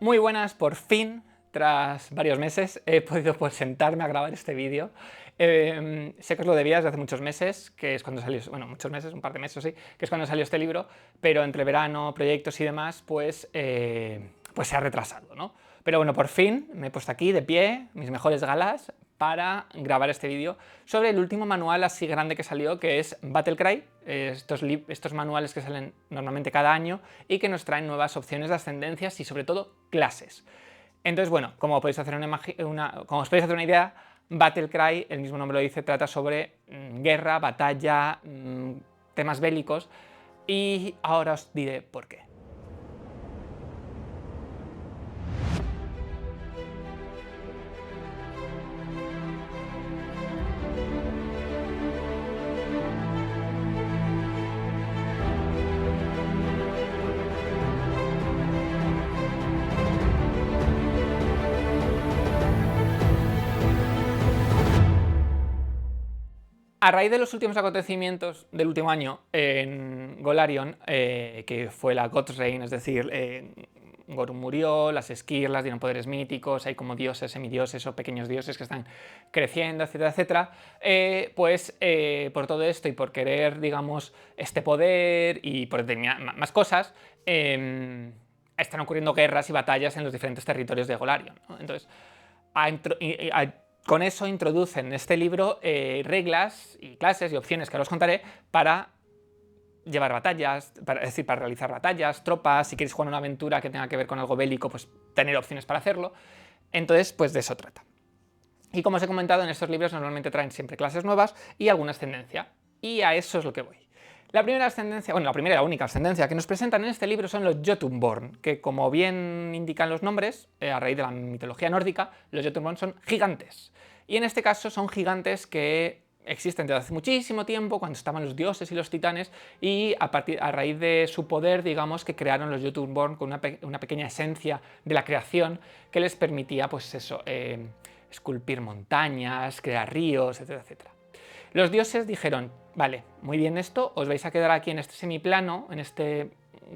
Muy buenas, por fin, tras varios meses, he podido pues sentarme a grabar este vídeo. Sé que os lo debía desde hace muchos meses, que es cuando salió, bueno, muchos meses, un par de meses, sí, que es cuando salió este libro, pero entre verano, proyectos y demás, pues se ha retrasado, ¿no? Pero bueno, por fin me he puesto aquí de pie, mis mejores galas, para grabar este vídeo sobre el último manual así grande que salió, que es Battlecry, estos manuales que salen normalmente cada año y que nos traen nuevas opciones de ascendencias y sobre todo clases. Entonces, bueno, como os podéis hacer una idea, Battlecry, el mismo nombre lo dice, trata sobre guerra, batalla, temas bélicos, y ahora os diré por qué. A raíz de los últimos acontecimientos del último año en Golarion, que fue la God's Reign, es decir, Gorun murió, las esquirlas dieron poderes míticos, hay como dioses, semidioses o pequeños dioses que están creciendo, etcétera, etcétera, por todo esto y por querer, digamos, este poder y por más cosas, están ocurriendo guerras y batallas en los diferentes territorios de Golarion, ¿no? Entonces, con eso introducen en este libro reglas y clases y opciones que ahora os contaré para llevar batallas, es decir, para realizar batallas, tropas, si queréis jugar una aventura que tenga que ver con algo bélico, pues tener opciones para hacerlo. Entonces, pues de eso trata. Y como os he comentado, en estos libros normalmente traen siempre clases nuevas y alguna ascendencia. Y a eso es lo que voy. La primera ascendencia, bueno, la primera y la única ascendencia que nos presentan en este libro son los Jotunborn, que como bien indican los nombres, a raíz de la mitología nórdica, los Jotunborn son gigantes. Y en este caso son gigantes que existen desde hace muchísimo tiempo, cuando estaban los dioses y los titanes, y a raíz de su poder, digamos, que crearon los Jotunborn con una pequeña esencia de la creación que les permitía, pues eso, esculpir montañas, crear ríos, etcétera, etcétera. Los dioses dijeron, vale, muy bien esto, os vais a quedar aquí en este semiplano, en este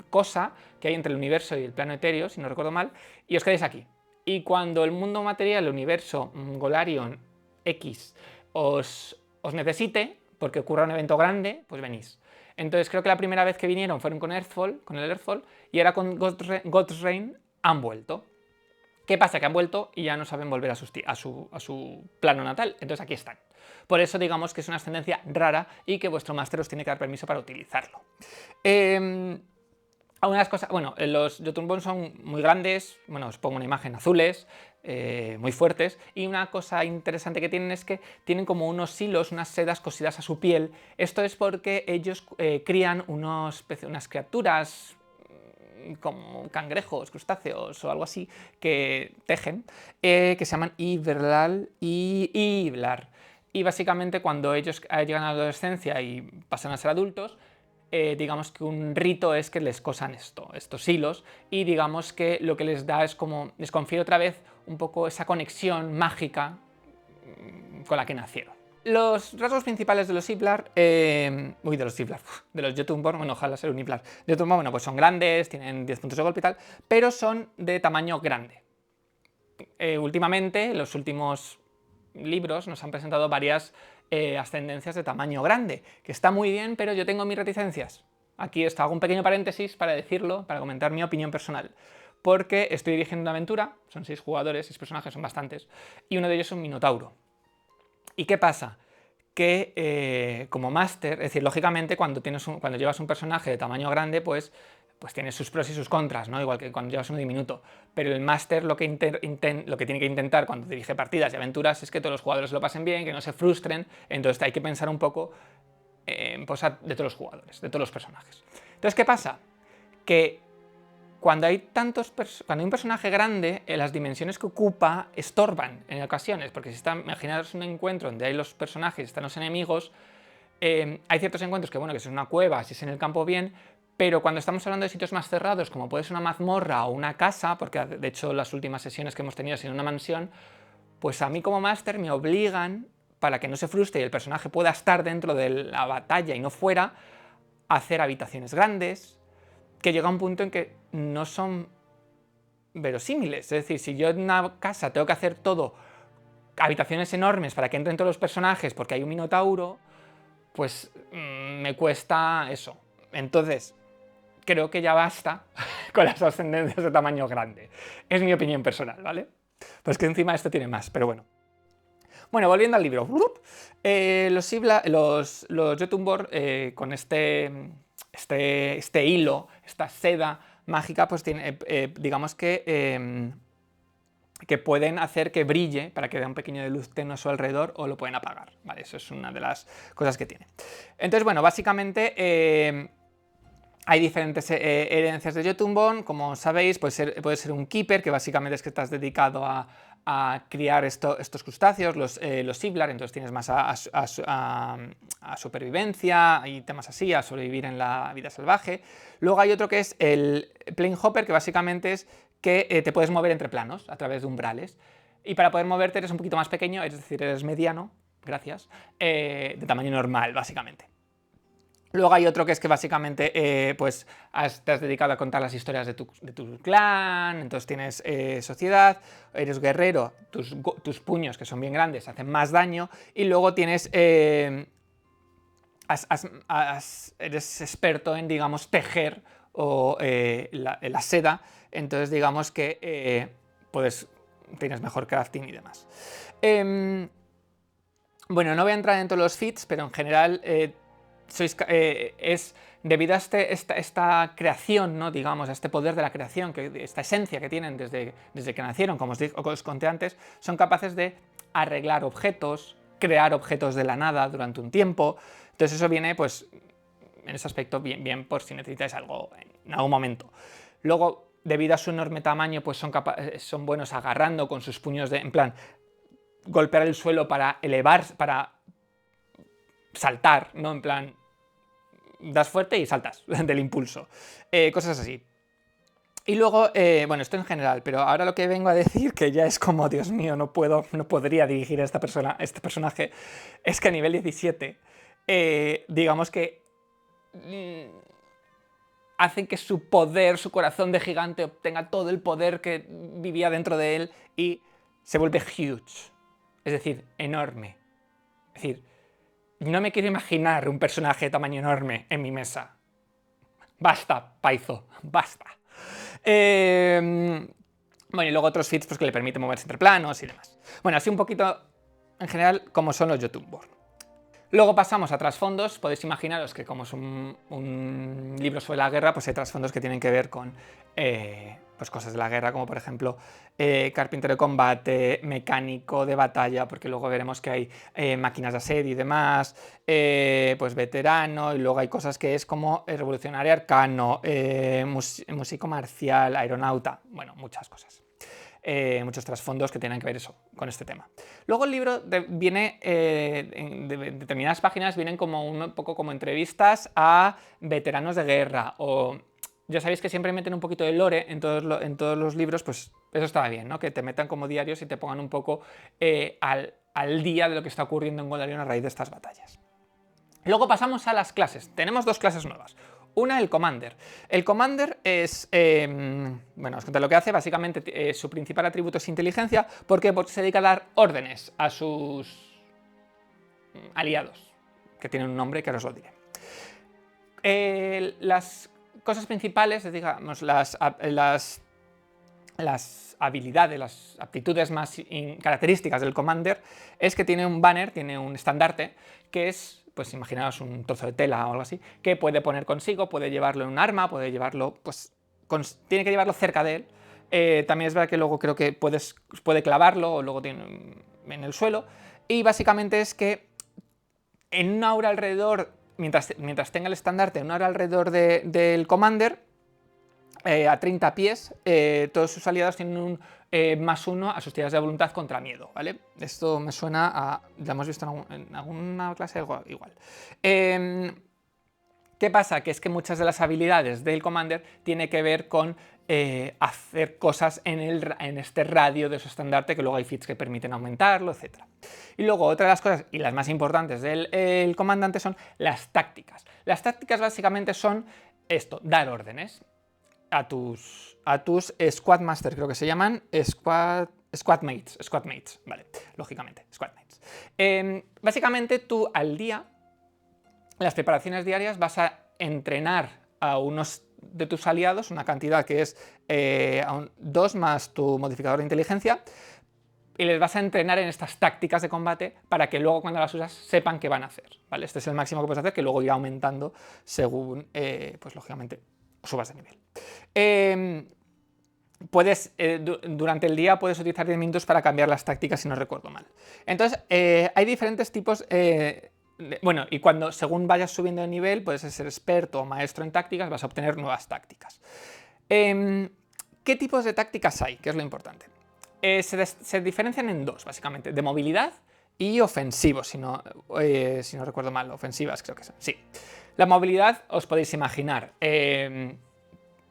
cosa que hay entre el universo y el plano etéreo, si no recuerdo mal, y os quedáis aquí. Y cuando el mundo material, el universo, Golarion X, os necesite, porque ocurra un evento grande, pues venís. Entonces creo que la primera vez que vinieron fueron con Earthfall, con el Earthfall, y ahora con God's Reign han vuelto. ¿Qué pasa? Que han vuelto y ya no saben volver a su plano natal, entonces aquí están. Por eso digamos que es una ascendencia rara y que vuestro máster os tiene que dar permiso para utilizarlo. Algunas cosas, bueno, los Jotunborn son muy grandes, bueno, os pongo una imagen, azules, muy fuertes, y una cosa interesante que tienen es que tienen como unos hilos, unas sedas cosidas a su piel. Esto es porque ellos crían unas criaturas como cangrejos, crustáceos o algo así, que tejen, que se llaman Iverlal y Iblar. Y básicamente cuando ellos llegan a la adolescencia y pasan a ser adultos, digamos que un rito es que les cosan estos hilos, y digamos que lo que les da es como, les confiere otra vez un poco esa conexión mágica con la que nacieron. Los rasgos principales de los Iblar, de los Jotunborn, bueno, ojalá sea un Iblar. De Jotunborn, bueno, pues son grandes, tienen 10 puntos de golpe y tal, pero son de tamaño grande. Últimamente, en los últimos libros, nos han presentado varias ascendencias de tamaño grande, que está muy bien, pero yo tengo mis reticencias. Aquí hago un pequeño paréntesis para decirlo, para comentar mi opinión personal. Porque estoy dirigiendo una aventura, son 6 jugadores, 6 personajes, son bastantes, y uno de ellos es un minotauro. ¿Y qué pasa? Que como máster, es decir, lógicamente cuando llevas un personaje de tamaño grande, pues tiene sus pros y sus contras, ¿no? Igual que cuando llevas uno diminuto. Pero el máster lo que tiene que intentar cuando dirige partidas y aventuras es que todos los jugadores lo pasen bien, que no se frustren, entonces hay que pensar un poco en de todos los jugadores, de todos los personajes. Entonces, ¿qué pasa? Que cuando hay un personaje grande, las dimensiones que ocupa estorban en ocasiones, porque imaginaros un encuentro donde hay los personajes y están los enemigos, hay ciertos encuentros que, bueno, que si es una cueva, si es en el campo bien, pero cuando estamos hablando de sitios más cerrados, como puede ser una mazmorra o una casa, porque de hecho las últimas sesiones que hemos tenido han sido en una mansión, pues a mí como máster me obligan, para que no se frustre y el personaje pueda estar dentro de la batalla y no fuera, a hacer habitaciones grandes, que llega un punto en que no son verosímiles. Es decir, si yo en una casa tengo que hacer todo, habitaciones enormes para que entren todos los personajes porque hay un minotauro, pues me cuesta eso. Entonces, creo que ya basta con las ascendencias de tamaño grande. Es mi opinión personal, ¿vale? Pues que encima esto tiene más, pero bueno. Bueno, volviendo al libro. Los Jötunborg, con este hilo, esta seda mágica, pues digamos que pueden hacer que brille para que dé un pequeño de luz tenue a su alrededor, o lo pueden apagar, ¿vale? Eso es una de las cosas que tiene. Entonces, bueno, básicamente hay diferentes herencias de Jötunborg, como sabéis, puede ser un keeper, que básicamente es que estás dedicado a criar estos crustáceos, los Siblar, entonces tienes más a supervivencia y temas así, a sobrevivir en la vida salvaje. Luego hay otro que es el Plane Hopper, que básicamente es que te puedes mover entre planos a través de umbrales. Y para poder moverte eres un poquito más pequeño, es decir, eres mediano, gracias, de tamaño normal, básicamente. Luego hay otro que es que básicamente pues te has dedicado a contar las historias de tu clan, entonces tienes sociedad, eres guerrero, tus puños, que son bien grandes, hacen más daño, y luego tienes eres experto en, digamos, tejer o la seda, entonces digamos que tienes mejor crafting y demás. Bueno, no voy a entrar en todos los feats, pero en general es debido a esta creación, ¿no? Digamos, a este poder de la creación, esta esencia que tienen desde que nacieron, como os conté antes, son capaces de arreglar objetos, crear objetos de la nada durante un tiempo. Entonces eso viene, pues, en ese aspecto bien por si necesitáis algo en algún momento. Luego, debido a su enorme tamaño, pues son buenos agarrando con sus puños en plan, golpear el suelo para elevar, para saltar, ¿no? En plan, das fuerte y saltas del impulso. Cosas así. Y luego, bueno, esto en general, pero ahora lo que vengo a decir, que ya es como, Dios mío, no podría dirigir a este personaje, es que a nivel 17, digamos que hacen que su poder, su corazón de gigante, obtenga todo el poder que vivía dentro de él y se vuelve huge, es decir, enorme. Es decir, no me quiero imaginar un personaje de tamaño enorme en mi mesa. Basta, Paizo, basta. Bueno, y luego otros feats pues, que le permiten moverse entre planos y demás. Bueno, así un poquito, en general, como son los Jötunborg. Luego pasamos a trasfondos. Podéis imaginaros que como es un libro sobre la guerra, pues hay trasfondos que tienen que ver con pues cosas de la guerra, como por ejemplo carpintero de combate, mecánico de batalla, porque luego veremos que hay máquinas de asedio y demás, pues veterano, y luego hay cosas que es como revolucionario arcano, músico marcial, aeronauta, bueno, muchas cosas. Muchos trasfondos que tienen que ver eso, con este tema. Luego el libro viene, en determinadas páginas vienen como un poco como entrevistas a veteranos de guerra, o ya sabéis que siempre meten un poquito de lore en todos los libros, pues eso estaba bien, ¿no? Que te metan como diarios y te pongan un poco al día de lo que está ocurriendo en Golarion a raíz de estas batallas. Luego pasamos a las clases. Tenemos dos clases nuevas. Una, el Commander. El Commander es, bueno, os conté lo que hace, básicamente su principal atributo es inteligencia, porque se dedica a dar órdenes a sus aliados, que tienen un nombre que ahora os lo diré. Las cosas principales, digamos, las habilidades, las aptitudes más características del Commander es que tiene un banner, tiene un estandarte, que es, pues imaginaos un trozo de tela o algo así, que puede poner consigo, puede llevarlo en un arma, puede llevarlo, pues, tiene que llevarlo cerca de él. También es verdad que luego creo que puede clavarlo o luego tiene en el suelo. Y básicamente es que en una aura alrededor, mientras tenga el estandarte, en una aura alrededor del Commander, a 30 pies, todos sus aliados tienen un +1 a sus tiradas de voluntad contra miedo, ¿vale? Esto me suena a... ya hemos visto en alguna clase algo igual. ¿Qué pasa? Que es que muchas de las habilidades del Commander tienen que ver con hacer cosas en este radio de su estandarte, que luego hay feats que permiten aumentarlo, etc. Y luego otra de las cosas, y las más importantes del comandante, son las tácticas. Las tácticas básicamente son esto, dar órdenes. a tus Squad Masters, creo que se llaman, Squad Mates, vale, lógicamente, Squad Mates. Básicamente tú al día, en las preparaciones diarias, vas a entrenar a unos de tus aliados, una cantidad que es 2 más tu modificador de inteligencia, y les vas a entrenar en estas tácticas de combate para que luego cuando las usas sepan qué van a hacer, ¿vale? Este es el máximo que puedes hacer, que luego irá aumentando según, pues lógicamente, subas de nivel. Durante el día puedes utilizar 10 minutos para cambiar las tácticas, si no recuerdo mal. Entonces, hay diferentes tipos... bueno, y según vayas subiendo de nivel, puedes ser experto o maestro en tácticas, vas a obtener nuevas tácticas. ¿Qué tipos de tácticas hay? Que es lo importante. Se diferencian en 2, básicamente, de movilidad y ofensivos, si no recuerdo mal, ofensivas creo que son. Sí. La movilidad, os podéis imaginar, te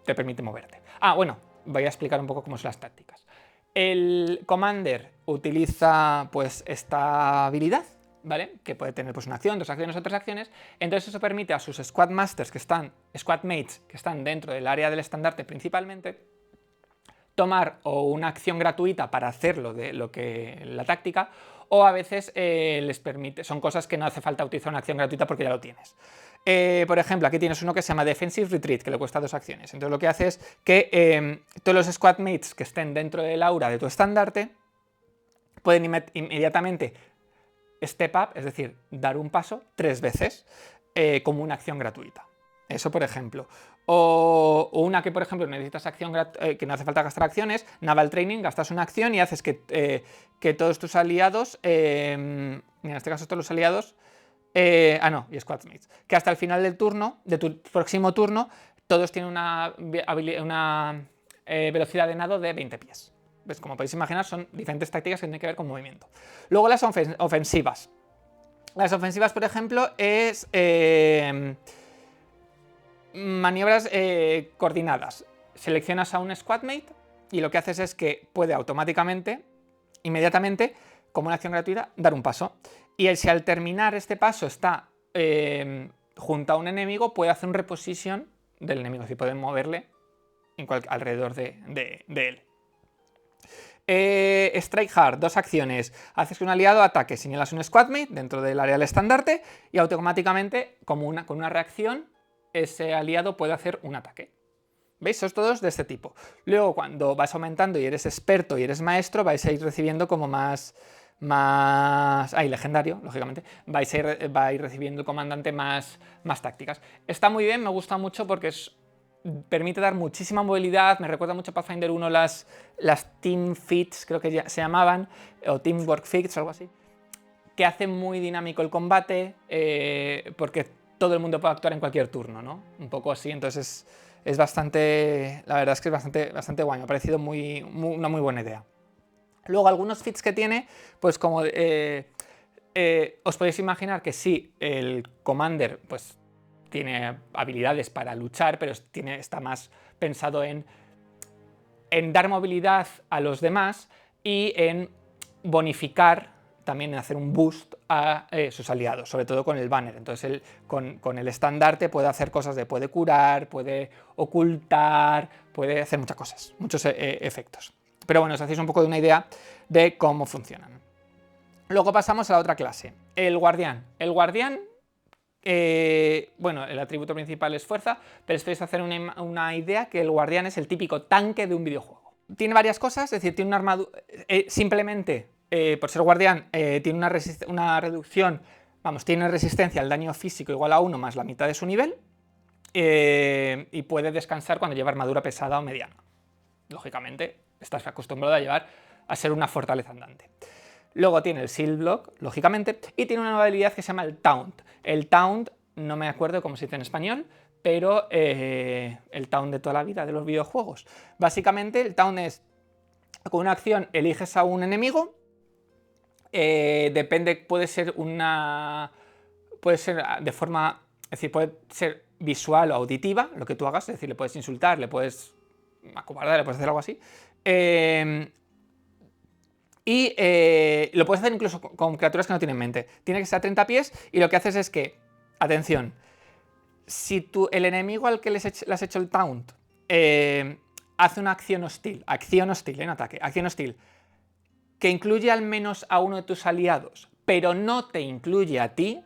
permite moverte. Bueno, voy a explicar un poco cómo son las tácticas. El Commander utiliza pues esta habilidad, ¿vale? Que puede tener pues una acción, 2 acciones o 3 acciones. Entonces eso permite a sus Squad Masters, Squad Mates, que están dentro del área del estandarte principalmente, tomar o una acción gratuita para hacerlo de la táctica, o a veces les permite, son cosas que no hace falta utilizar una acción gratuita porque ya lo tienes. Por ejemplo, aquí tienes uno que se llama Defensive Retreat, que le cuesta 2 acciones. Entonces lo que hace es que todos los Squad Mates que estén dentro del aura de tu estandarte pueden inmediatamente step up, es decir, dar un paso 3 veces como una acción gratuita. Eso, por ejemplo. O una que, por ejemplo, necesitas acción que no hace falta gastar acciones, Naval Training, gastas una acción y haces que todos tus aliados, en este caso todos los aliados, y Squad Mates, que hasta el final del turno, de tu próximo turno, todos tienen una velocidad de nado de 20 pies. ¿Ves? Como podéis imaginar, son diferentes tácticas que tienen que ver con movimiento. Luego las ofensivas. Las ofensivas, por ejemplo, es... maniobras coordinadas. Seleccionas a un squadmate y lo que haces es que puede automáticamente, inmediatamente, como una acción gratuita, dar un paso. Y si al terminar este paso está junto a un enemigo, puede hacer un reposition del enemigo, es decir, puede moverle alrededor de él. Strike Hard, 2 acciones. Haces que un aliado ataque, señalas un squadmate dentro del área del estandarte y automáticamente, con una reacción, ese aliado puede hacer un ataque. ¿Veis? Son todos de este tipo. Luego, cuando vas aumentando y eres experto y eres maestro, vais a ir recibiendo como más legendario, lógicamente, va a ir recibiendo el comandante más tácticas. Está muy bien, me gusta mucho porque permite dar muchísima movilidad, me recuerda mucho a Pathfinder 1 las Team Fits, creo que se llamaban, o Teamwork Fits, algo así, que hacen muy dinámico el combate, porque todo el mundo puede actuar en cualquier turno, ¿no? Un poco así, entonces es bastante, la verdad es que es bastante guay, me ha parecido una muy buena idea. Luego algunos fits que tiene, pues como os podéis imaginar que sí, el Commander pues tiene habilidades para luchar, pero está más pensado en dar movilidad a los demás y en bonificar, también en hacer un boost a sus aliados, sobre todo con el banner. Entonces él con el estandarte puede hacer cosas puede curar, puede ocultar, puede hacer muchas cosas, muchos efectos. Pero bueno, os hacéis un poco de una idea de cómo funcionan. Luego pasamos a la otra clase, el guardián. El guardián, bueno, el atributo principal es fuerza, pero esto es hacer una idea que el guardián es el típico tanque de un videojuego. Tiene varias cosas, es decir, tiene una armadura, simplemente por ser guardián, tiene una reducción, tiene resistencia al daño físico igual a 1 más la mitad de su nivel, y puede descansar cuando lleva armadura pesada o mediana. Lógicamente, estás acostumbrado a ser una fortaleza andante. Luego tiene el Shield Block, lógicamente, y tiene una nueva habilidad que se llama el Taunt. El Taunt, no me acuerdo cómo se dice en español, pero el Taunt de toda la vida de los videojuegos. Básicamente, el Taunt es, con una acción eliges a un enemigo, puede ser de forma, es decir, puede ser visual o auditiva, lo que tú hagas, es decir, le puedes insultar, le puedes acobardar, le puedes hacer algo así, lo puedes hacer incluso con criaturas que no tienen mente. Tiene que estar a 30 pies y lo que haces es que, atención, si el enemigo al que le has hecho el taunt hace una acción hostil, en ataque, acción hostil, que incluye al menos a uno de tus aliados, pero no te incluye a ti,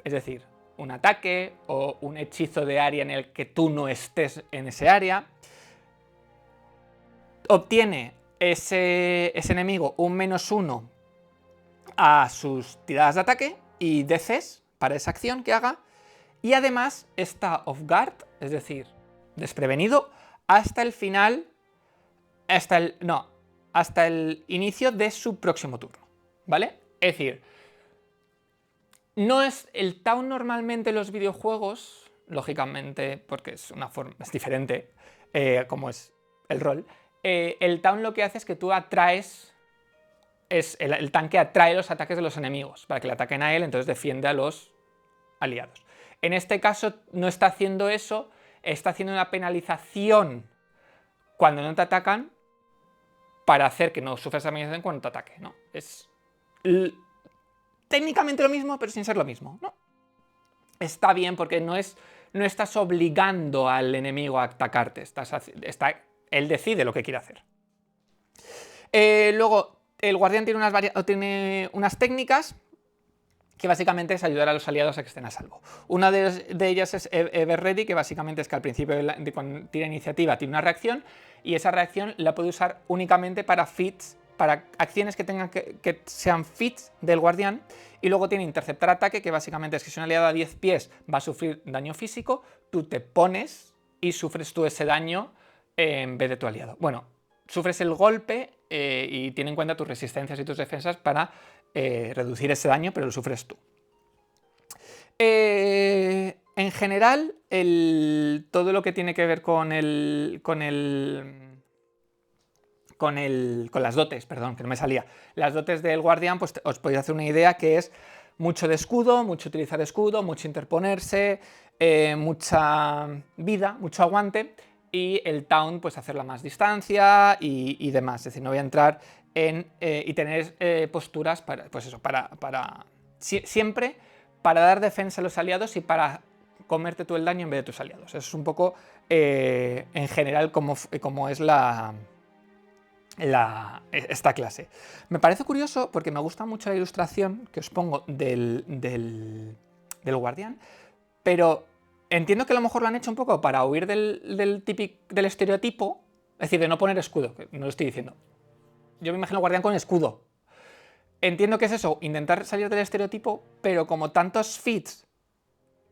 es decir, un ataque o un hechizo de área en el que tú no estés en ese área, obtiene ese enemigo un -1 a sus tiradas de ataque y DCs para esa acción que haga, y además está off guard, es decir, desprevenido, hasta el final, hasta el inicio de su próximo turno, ¿vale? Es decir, no es el taunt normalmente en los videojuegos, lógicamente, porque es diferente, como es el rol. El taunt lo que hace es que tú atraes, el tanque atrae los ataques de los enemigos para que le ataquen a él, entonces defiende a los aliados. En este caso no está haciendo eso, está haciendo una penalización cuando no te atacan para hacer que no sufras penalización cuando te ataque, ¿no? Es técnicamente lo mismo, pero sin ser lo mismo, ¿no? Está bien porque no estás obligando al enemigo a atacarte, él decide lo que quiere hacer. Luego, el guardián tiene unas técnicas que básicamente es ayudar a los aliados a que estén a salvo. Una de ellas es Ever Ready, que básicamente es que al principio de cuando tira iniciativa tiene una reacción, y esa reacción la puede usar únicamente para feats, para acciones que sean feats del guardián. Y luego tiene interceptar ataque, que básicamente es que si un aliado a 10 pies va a sufrir daño físico, tú te pones y sufres tú ese daño en vez de tu aliado. Bueno, sufres el golpe y tiene en cuenta tus resistencias y tus defensas para reducir ese daño, pero lo sufres tú. En general, todo lo que tiene que ver con las dotes, perdón, que no me salía. Las dotes del guardián, pues os podéis hacer una idea, que es mucho de escudo, mucho utilizar escudo, mucho interponerse, mucha vida, mucho aguante, y el taunt, pues hacerla más distancia y demás. Es decir, no voy a entrar en y tener posturas para, pues eso, siempre para dar defensa a los aliados y para comerte tú el daño en vez de tus aliados. Eso es un poco, en general, como es esta clase. Me parece curioso porque me gusta mucho la ilustración que os pongo del guardián, pero entiendo que a lo mejor lo han hecho un poco para huir del estereotipo, es decir, de no poner escudo, que no lo estoy diciendo. Yo me imagino guardián con escudo. Entiendo que es eso, intentar salir del estereotipo, pero como tantos feats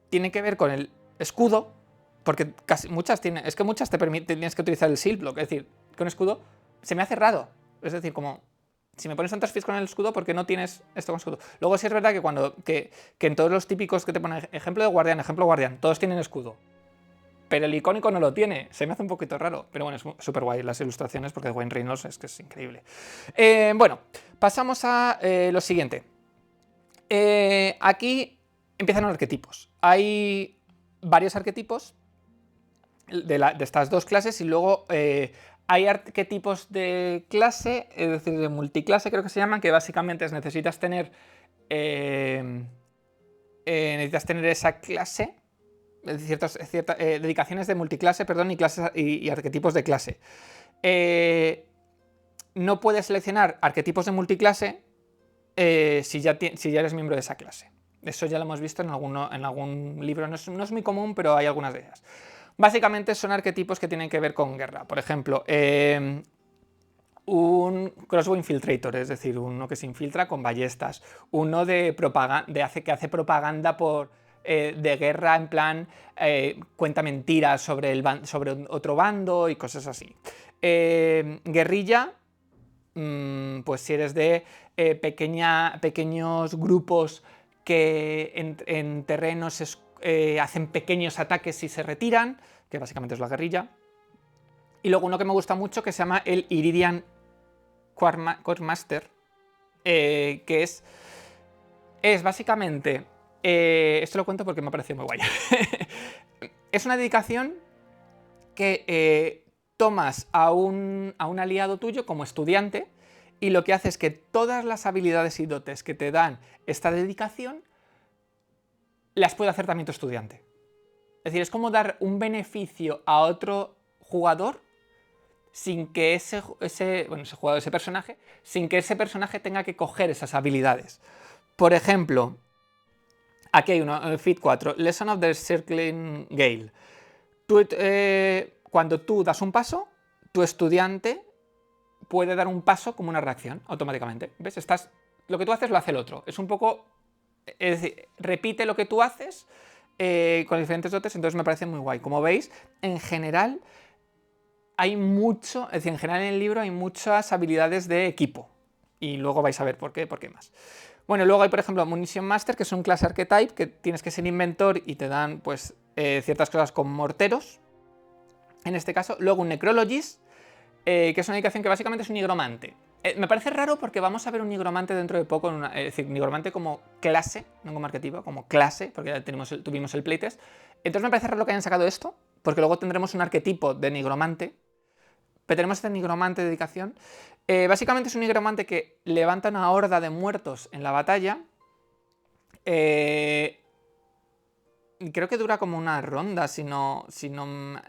tienen que ver con el escudo, porque muchas tienes que utilizar el shield block, es decir, con escudo, se me hace raro. Es decir, como, si me pones tantos feats con el escudo, ¿por qué no tienes esto con escudo? Luego sí es verdad que en todos los típicos que te ponen ejemplo guardián, todos tienen escudo. Pero el icónico no lo tiene, se me hace un poquito raro, pero bueno, es súper guay las ilustraciones porque Wayne Reynolds es que es increíble. Bueno, pasamos a lo siguiente. Aquí empiezan los arquetipos. Hay varios arquetipos de estas dos clases y luego hay arquetipos de clase, es decir, de multiclase creo que se llaman, que básicamente necesitas tener esa clase, ciertas dedicaciones de multiclase, perdón, y clases y arquetipos de clase. No puedes seleccionar arquetipos de multiclase si ya eres miembro de esa clase. Eso ya lo hemos visto en algún libro, no es muy común, pero hay algunas de ellas. Básicamente son arquetipos que tienen que ver con guerra. Por ejemplo, un crossbow infiltrator, es decir, uno que se infiltra con ballestas. Uno que hace propaganda de guerra, en plan, cuenta mentiras sobre otro bando y cosas así. Guerrilla, pues si eres de pequeños grupos que en terrenos hacen pequeños ataques y se retiran, que básicamente es la guerrilla. Y luego uno que me gusta mucho que se llama el Iridian Quartermaster, que es básicamente, esto lo cuento porque me ha parecido muy guay. Es una dedicación que tomas a un aliado tuyo como estudiante y lo que hace es que todas las habilidades y dotes que te dan esta dedicación las puede hacer también tu estudiante. Es decir, es como dar un beneficio a otro jugador sin que ese jugador, ese personaje, sin que ese personaje tenga que coger esas habilidades. Por ejemplo, aquí hay uno, Fit 4, Lesson of the Circling Gale. Cuando tú das un paso, tu estudiante puede dar un paso como una reacción automáticamente. ¿Ves? Lo que tú haces lo hace el otro. Es un poco... Es decir, repite lo que tú haces con diferentes dotes, entonces me parece muy guay. Como veis, en general hay mucho... Es decir, en general en el libro hay muchas habilidades de equipo. Y luego vais a ver por qué más. Bueno, luego hay, por ejemplo, Munition Master, que es un clase archetype, que tienes que ser inventor y te dan, pues, ciertas cosas con morteros, en este caso. Luego un Necrologist, que es una dedicación que básicamente es un nigromante. Me parece raro porque vamos a ver un nigromante dentro de poco, es decir, nigromante como clase, no como arquetipo, como clase, porque ya tuvimos el playtest. Entonces me parece raro que hayan sacado esto, porque luego tendremos un arquetipo de nigromante, pero tenemos este nigromante de dedicación. Básicamente es un nigromante que levanta una horda de muertos en la batalla. Creo que dura como una ronda, si no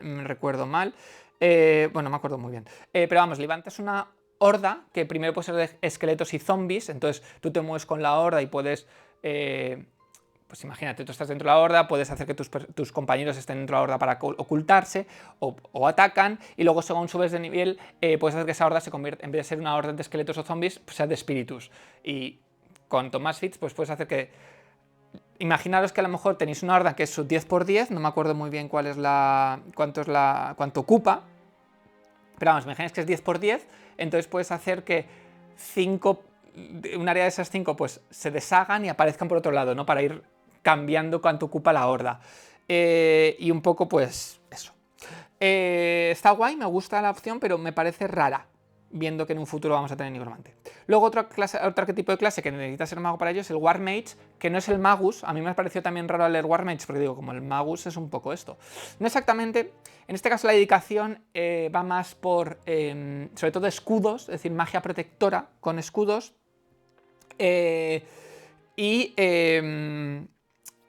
me recuerdo mal. Bueno, no me acuerdo muy bien. Pero vamos, levantas una horda que primero puede ser de esqueletos y zombies. Entonces tú te mueves con la horda y puedes... pues imagínate, tú estás dentro de la horda, puedes hacer que tus compañeros estén dentro de la horda para ocultarse o atacan, y luego según subes de nivel puedes hacer que esa horda se convierta, en vez de ser una horda de esqueletos o zombies, pues sea de espíritus. Y cuanto más fits, pues puedes hacer que... Imaginaros que a lo mejor tenéis una horda que es su 10×10, no me acuerdo muy bien cuánto ocupa, pero vamos, imagináis que es 10×10, entonces puedes hacer que un área de esas 5 pues se deshagan y aparezcan por otro lado, ¿no? Para ir cambiando cuánto ocupa la horda. Y un poco, pues, eso. Está guay, me gusta la opción, pero me parece rara, viendo que en un futuro vamos a tener nigromante. Luego otro arquetipo de clase que necesita ser mago para ello es el War Mage, que no es el Magus. A mí me ha parecido también raro leer War Mage, porque digo, como el Magus es un poco esto. No exactamente. En este caso la dedicación va más por, sobre todo, escudos, es decir, magia protectora con escudos.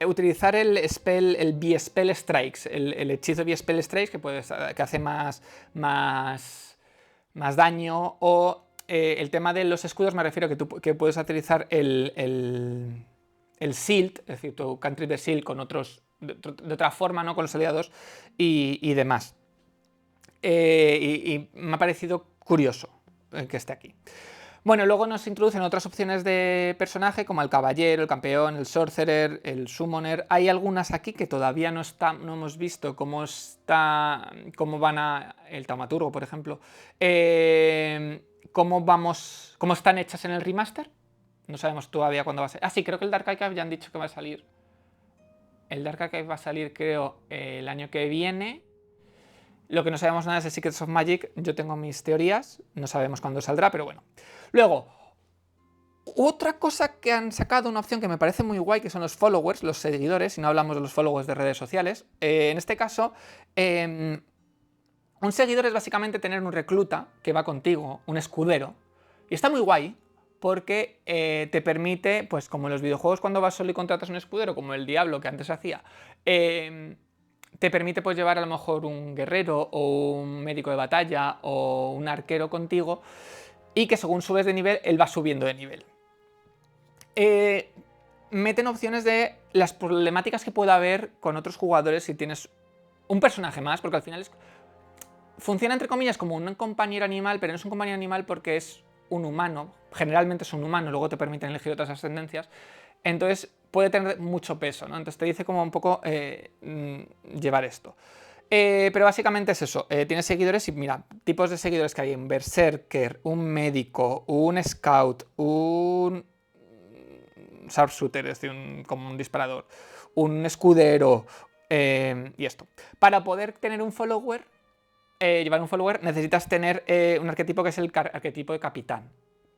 Utilizar el B-Spell Strikes, el hechizo B-Spell Strikes, que hace más daño, o el tema de los escudos, me refiero a que puedes utilizar el Shield, es decir, tu cantrip de Shield con otros, de otra forma, ¿no? Con los aliados y demás. Y me ha parecido curioso que esté aquí. Bueno, luego nos introducen otras opciones de personaje, como el caballero, el campeón, el sorcerer, el summoner. Hay algunas aquí que todavía no hemos visto cómo van a... El taumaturgo, por ejemplo. Cómo están hechas en el remaster. No sabemos todavía cuándo va a ser. Ah, sí, creo que el Dark Archive ya han dicho que va a salir. El Dark Archive va a salir, creo, el año que viene. Lo que no sabemos nada es el Secrets of Magic. Yo tengo mis teorías, no sabemos cuándo saldrá, pero bueno. Luego, otra cosa que han sacado, una opción que me parece muy guay, que son los followers, los seguidores, si no hablamos de los followers de redes sociales. En este caso, un seguidor es básicamente tener un recluta que va contigo, un escudero, y está muy guay porque te permite, pues como en los videojuegos cuando vas solo y contratas un escudero, como el Diablo que antes hacía, te permite pues llevar a lo mejor un guerrero o un médico de batalla o un arquero contigo, y que según subes de nivel, él va subiendo de nivel. Meten opciones de las problemáticas que pueda haber con otros jugadores si tienes un personaje más, porque al final funciona entre comillas como un compañero animal, pero no es un compañero animal porque es un humano, generalmente es un humano, luego te permiten elegir otras ascendencias, entonces puede tener mucho peso, ¿no? Entonces te dice como un poco llevar esto. Pero básicamente es eso, tienes seguidores y mira, tipos de seguidores que hay: un berserker, un médico, un scout, un sharpshooter, es decir, como un disparador, un escudero y esto. Para poder tener un follower, llevar un follower, necesitas tener un arquetipo que es el arquetipo de capitán.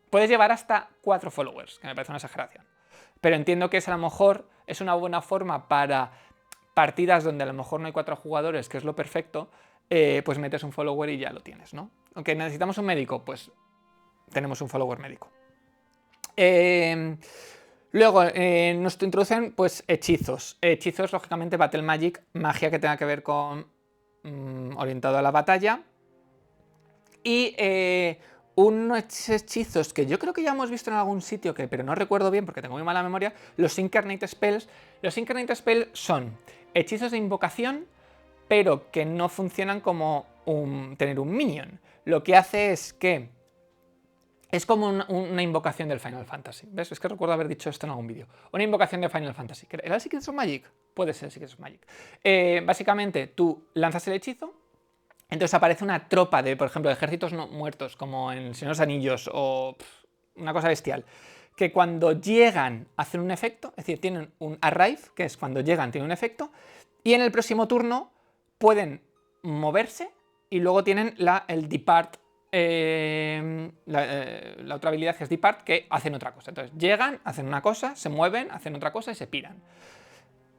Puedes llevar hasta 4 followers, que me parece una exageración. Pero entiendo que a lo mejor es una buena forma para partidas donde a lo mejor no hay 4 jugadores, que es lo perfecto, pues metes un follower y ya lo tienes, ¿no? Aunque necesitamos un médico, pues tenemos un follower médico. Luego nos introducen pues hechizos. Hechizos, lógicamente, Battle Magic, magia que tenga que ver con orientado a la batalla. Y unos hechizos que yo creo que ya hemos visto en algún sitio, pero no recuerdo bien porque tengo muy mala memoria, los Incarnate Spells. Los Incarnate Spells son hechizos de invocación, pero que no funcionan como tener un minion. Lo que hace es que es como una invocación del Final Fantasy. ¿Ves? Es que recuerdo haber dicho esto en algún vídeo. Una invocación de Final Fantasy. ¿Era el Secrets of Magic? Puede ser el Secrets of Magic. Básicamente, tú lanzas el hechizo, entonces aparece una tropa de, por ejemplo, de ejércitos no muertos, como en Señor de los Anillos, o una cosa bestial, que cuando llegan hacen un efecto, es decir, tienen un arrive, que es cuando llegan tienen un efecto, y en el próximo turno pueden moverse y luego tienen el depart, la otra habilidad que es depart, que hacen otra cosa. Entonces llegan, hacen una cosa, se mueven, hacen otra cosa y se piran.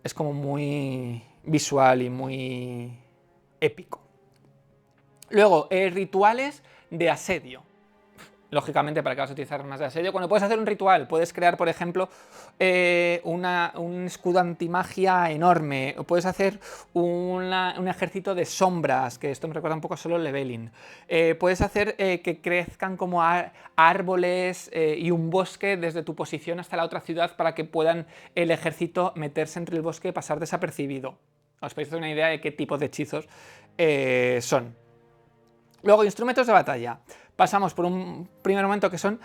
Es como muy visual y muy épico. Luego, rituales de asedio. Lógicamente, ¿para qué vas a utilizar armas de asedio? Cuando puedes hacer un ritual, puedes crear, por ejemplo, un escudo antimagia enorme, o puedes hacer un ejército de sombras, que esto me recuerda un poco a Solo Leveling. Puedes hacer que crezcan como árboles y un bosque desde tu posición hasta la otra ciudad para que puedan el ejército meterse entre el bosque y pasar desapercibido. Os podéis hacer una idea de qué tipo de hechizos son. Luego, instrumentos de batalla. Pasamos por un primer momento que son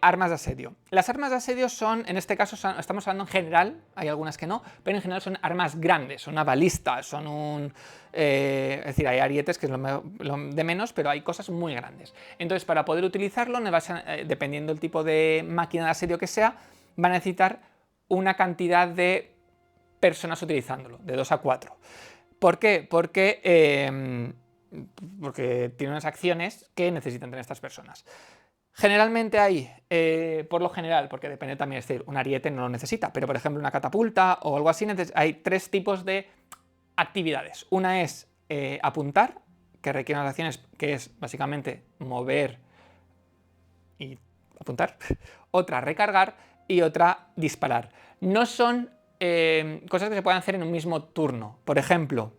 armas de asedio. Las armas de asedio son, en este caso, estamos hablando en general, hay algunas que no, pero en general son armas grandes, son una balista, son es decir, hay arietes, que es lo de menos, pero hay cosas muy grandes. Entonces, para poder utilizarlo, dependiendo del tipo de máquina de asedio que sea, va a necesitar una cantidad de personas utilizándolo, de 2 a 4. ¿Por qué? Porque tiene unas acciones que necesitan tener estas personas. Generalmente hay, por lo general, porque depende también, es decir, un ariete no lo necesita, pero por ejemplo una catapulta o algo así, hay 3 tipos de actividades. Una es apuntar, que requiere unas acciones que es básicamente mover y apuntar. Otra, recargar, y otra, disparar. No son cosas que se puedan hacer en un mismo turno. Por ejemplo,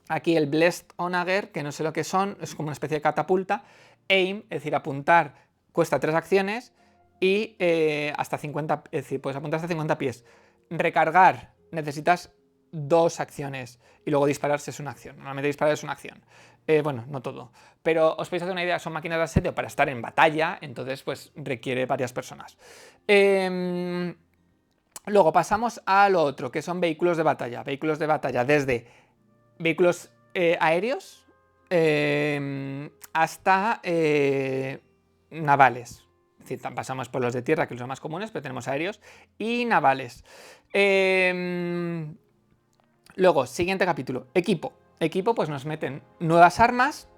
aquí el Blessed Onager, que no sé lo que son, es como una especie de catapulta. Aim, es decir, apuntar, cuesta 3 acciones y hasta 50, es decir, puedes apuntar hasta 50 pies. Recargar, necesitas 2 acciones y luego dispararse es una acción. Normalmente disparar es una acción. Bueno, no todo. Pero os podéis hacer una idea, son máquinas de asedio para estar en batalla, entonces pues requiere varias personas. Luego pasamos a lo otro, que son vehículos de batalla. Vehículos de batalla desde vehículos aéreos hasta navales. Es decir, pasamos por los de tierra, que son los más comunes, pero tenemos aéreos y navales. Luego, siguiente capítulo, equipo. Equipo, pues nos meten nuevas armas,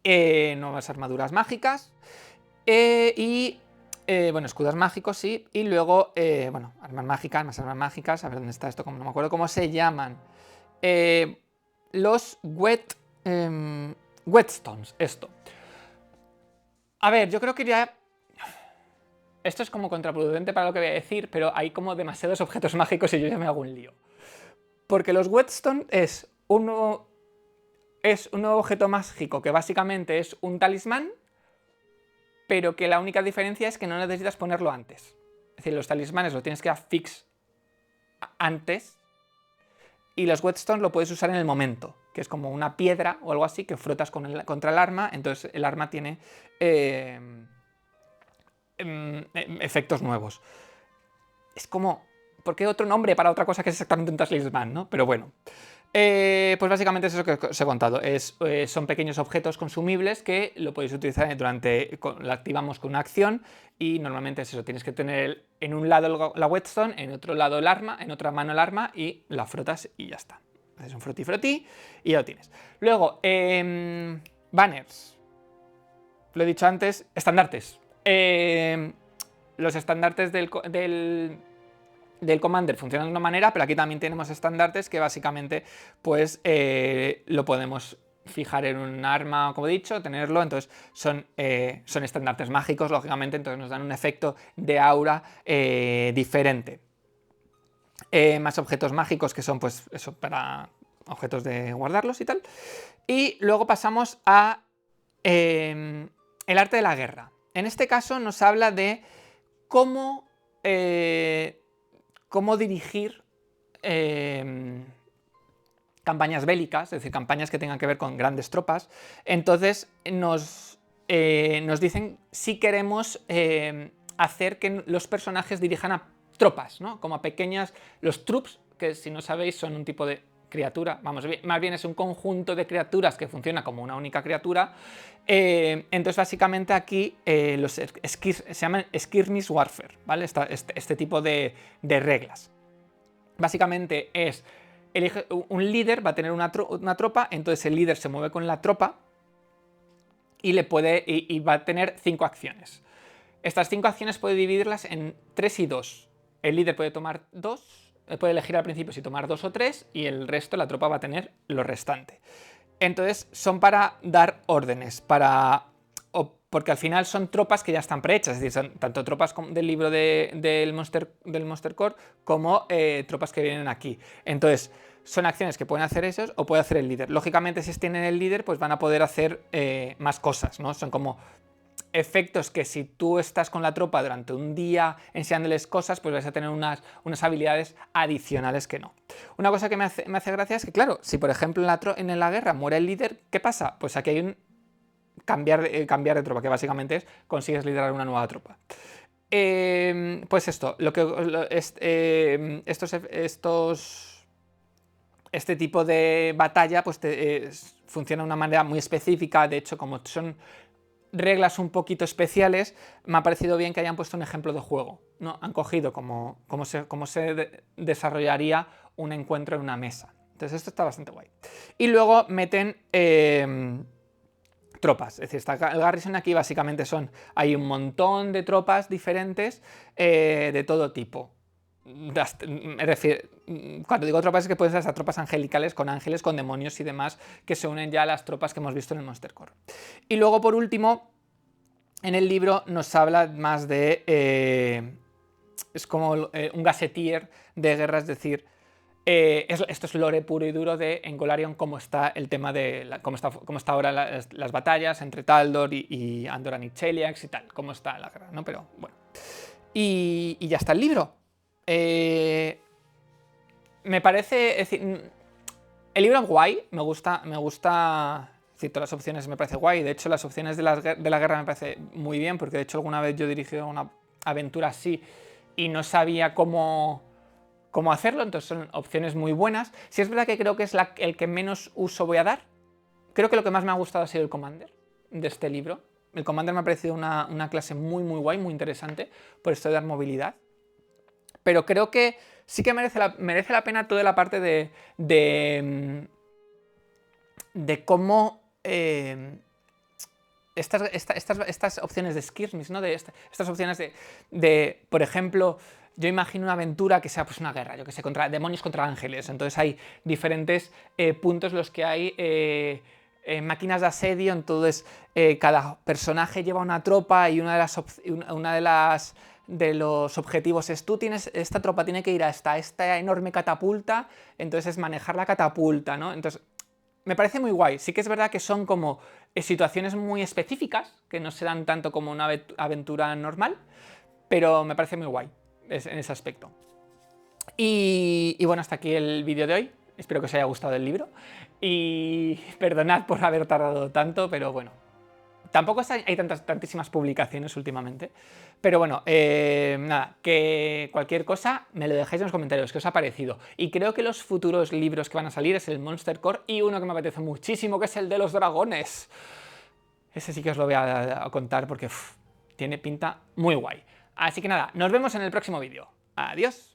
nuevas armaduras mágicas y bueno, escudos mágicos, sí, y luego, bueno, armas mágicas, más armas mágicas, a ver dónde está esto, no me acuerdo cómo se llaman. Los whetstones, esto. A ver, yo creo que ya... Esto es como contraproducente para lo que voy a decir, pero hay como demasiados objetos mágicos y yo ya me hago un lío. Porque los whetstones es un nuevo objeto mágico que básicamente es un talismán, pero que la única diferencia es que no necesitas ponerlo antes. Es decir, los talismanes lo tienes que afix antes y los whetstones lo puedes usar en el momento, que es como una piedra o algo así que frotas contra el arma, entonces el arma tiene efectos nuevos. Es como... ¿Por qué otro nombre para otra cosa que es exactamente un talismán, no? Pero bueno. Pues básicamente es eso que os he contado. Son pequeños objetos consumibles que lo podéis utilizar lo activamos con una acción y normalmente es eso. Tienes que tener en un lado la whetstone, en otro lado el arma, en otra mano el arma y la frotas y ya está. Haces un frotí y ya lo tienes. Luego, banners. Lo he dicho antes, estandartes. Los estandartes del Commander funcionan de una manera, pero aquí también tenemos estandartes que básicamente pues lo podemos fijar en un arma, como he dicho, tenerlo, entonces son estandartes mágicos, lógicamente, entonces nos dan un efecto de aura diferente. Más objetos mágicos que son pues eso, para objetos de guardarlos y tal. Y luego pasamos a el arte de la guerra. En este caso nos habla de cómo dirigir campañas bélicas, es decir, campañas que tengan que ver con grandes tropas. Entonces nos dicen si queremos hacer que los personajes dirijan a tropas, ¿no? Como a pequeñas... Los troops, que si no sabéis son un tipo de criatura, vamos, más bien es un conjunto de criaturas que funciona como una única criatura. Entonces básicamente aquí se llaman skirmish warfare, ¿vale? Este tipo de reglas. Básicamente es, elige un líder, va a tener una tropa, entonces el líder se mueve con la tropa y va a tener 5 acciones. Estas 5 acciones puede dividirlas en 3 y 2. El líder puede tomar 2, puede elegir al principio si tomar 2 o 3 y el resto, la tropa va a tener lo restante. Entonces son para dar órdenes, porque al final son tropas que ya están prehechas, es decir, son tanto tropas del libro del Monster Core como tropas que vienen aquí. Entonces son acciones que pueden hacer ellos o puede hacer el líder. Lógicamente si tienen el líder pues van a poder hacer más cosas, ¿no? Son como efectos que si tú estás con la tropa durante un día enseñándoles cosas, pues vais a tener unas habilidades adicionales que no. Una cosa que me hace gracia es que, claro, si por ejemplo en la guerra muere el líder, ¿qué pasa? Pues aquí hay un cambiar de tropa, que básicamente es consigues liderar una nueva tropa. Pues esto, este tipo de batalla pues funciona de una manera muy específica. De hecho, como son reglas un poquito especiales, me ha parecido bien que hayan puesto un ejemplo de juego, ¿no? Han cogido cómo se desarrollaría un encuentro en una mesa. Entonces esto está bastante guay. Y luego meten tropas, es decir, el Garrison aquí básicamente hay un montón de tropas diferentes de todo tipo. Es decir, cuando digo tropas es que pueden ser hasta tropas angelicales con ángeles, con demonios y demás, que se unen ya a las tropas que hemos visto en el Monster Core. Y luego, por último, en el libro nos habla más de... es como un gazetteer de guerra, es decir, esto es lore puro y duro en Golarion, cómo está el tema de... cómo está ahora las batallas entre Taldor y Andoran y Cheliax y tal, cómo está la guerra, ¿no? Pero bueno. Y ya está el libro. Me parece, es decir, el libro es guay, me gusta, es decir, todas las opciones me parece guay. De hecho, las opciones de la guerra me parece muy bien, porque de hecho alguna vez yo he dirigido una aventura así y no sabía cómo hacerlo, entonces son opciones muy buenas. Sí es verdad que creo que es el que menos uso voy a dar. Creo que lo que más me ha gustado ha sido el Commander de este libro. El Commander me ha parecido una clase muy guay, muy interesante, por esto de dar movilidad. Pero creo que sí que merece la pena toda la parte de cómo estas opciones de skirmish, ¿no? Estas opciones de, por ejemplo, yo imagino una aventura que sea pues una guerra, yo que sé, contra demonios contra ángeles. Entonces hay diferentes puntos en los que hay máquinas de asedio, entonces cada personaje lleva una tropa y de los objetivos es esta tropa tiene que ir hasta esta enorme catapulta, entonces es manejar la catapulta, ¿no? Entonces, me parece muy guay. Sí que es verdad que son como situaciones muy específicas, que no se dan tanto como una aventura normal, pero me parece muy guay en ese aspecto. Y bueno, hasta aquí el vídeo de hoy. Espero que os haya gustado el libro. Y perdonad por haber tardado tanto, pero bueno. Tampoco hay tantísimas publicaciones últimamente. Pero bueno, nada, que cualquier cosa me lo dejáis en los comentarios, qué os ha parecido. Y creo que los futuros libros que van a salir es el Monster Core y uno que me apetece muchísimo, que es el de los dragones. Ese sí que os lo voy a contar porque tiene pinta muy guay. Así que nada, nos vemos en el próximo vídeo. Adiós.